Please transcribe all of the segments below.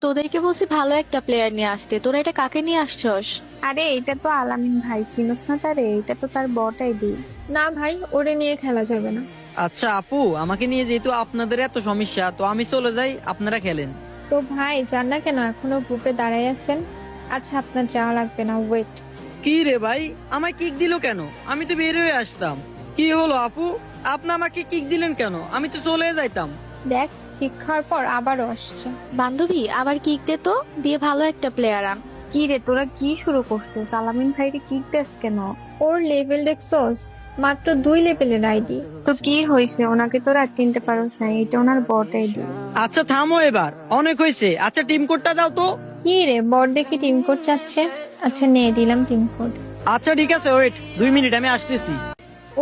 তোদেরকে বলছি ভালো একটা প্লেয়ার নিয়ে আসতে, তোরা এটা কাকে নিয়ে আসছস? আরে এটা তো আলামিন ভাই, চিনোস না তারে? এটা তো তার বট আইডি। না ভাই, ওরে নিয়ে খেলা যাবে না। আচ্ছা আপু, আমাকে নিয়ে যেহেতু আপনাদের এত সমস্যা, তো আমি চলে যাই, আপনারা খেলেন। তো ভাই যান না কেন, এখনো গ্রুপে দাঁড়াই আছেন? আচ্ছা আপনার যাওয়া লাগবে না, ওয়েট। কি রে ভাই, আমায় কিক দিল কেন? আমি তো বের হয়ে আসতাম। কি হলো আপু, আপনি আমাকে কিক দিলেন কেন? আমি তো চলে যাইতাম। দেখ, কিক খাওয়ার পর আবারও আসছে। বান্ধবী আবার কিক দে তো, দিয়ে ভালো একটা প্লেয়ার আন। কি রে, তোরা কি শুরু করছিস? আলামিন ভাইরে কিক দেস কেন? ওর লেভেল দেখছস? মাত্র 2 লেভেলের আইডি। তো কি হয়েছে? ওনাকে তোরা চিনতে পারোস না? এটা ওনার বট আইডি। আচ্ছা থামো এবার, অনেক হয়েছে। আচ্ছা টিম কোডটা দাও তো। কি রে, বট দেখি টিম কোড চাচ্ছে। আচ্ছা নে দিলাম টিম কোড। আচ্ছা ঠিক আছে, ওয়েট 2 মিনিট, আমি আসতেছি।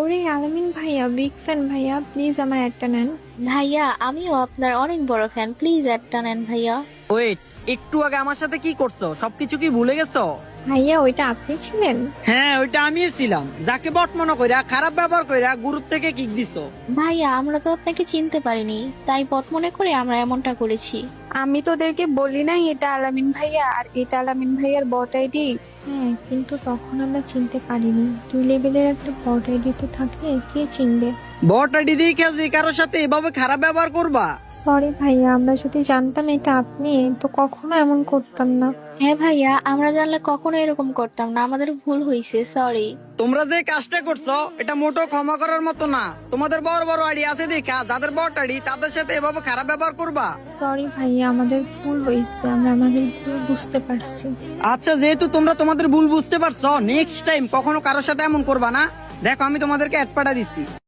ওরে আলামিন ভাইয়া, বিগ ফ্যান ভাইয়া, প্লিজ আমার একটা নেন। ভাইয়া আমিও আপনার অনেক বড় ফ্যান, প্লিজ একটা নেন ভাইয়া। ওয়েট, একটু আগে আমার সাথে কি করছো? সবকিছু কি ভুলে গেছো? ভাইয়া ওইটা আপনি ছিলেন? হ্যাঁ, ওইটা আমি ছিলাম। যাকে বট মনে কইরা, খারাপ ব্যবহার কইরা গ্রুপ থেকে কিক দিছো। ভাইয়া আমরা তো আপনাকে চিনতে পারিনি, তাই বট মনে করে আমরা এমনটা করেছি। আমি তোদেরকে বলি নাই এটা আলামিন ভাইয়া আর এটা আলামিন ভাইয়ার বট আইডি? হ্যাঁ, কিন্তু তখন আমরা চিনতে পারিনি। 2 লেভেলের একটা বট আইডি তো থাকলে কে চিনবে? বট আইডি দেখে যে কারোর সাথে এভাবে খারাপ ব্যবহার করবা? সরি ভাইয়া, আমরা যদি জানতাম এটা আপনি, তো কখনো এমন করতাম না। হ্যাঁ ভাইয়া, আমরা জানলে কখনো এরকম করতাম না, আমাদের ভুল হয়েছে, সরি। তোমরা যে কাজটা করছো এটা মোটো ক্ষমা করার মতো না। তোমাদের বড় বড় আইডি আছে দেখা, যাদের বট আইডি তাদের সাথে এভাবে খারাপ ব্যবহার করবা? সরি ভাইয়া, আমাদের ভুল হয়েছে, আমরা আমাদের ভুল বুঝতে পারছি। আচ্ছা, যেহেতু তোমরা তোমাদের ভুল বুঝতে পারছো, নেক্সট টাইম কখনো কারোর সাথে এমন করবা না। দেখো আমি তোমাদেরকে অ্যাড পাঠা দিছি।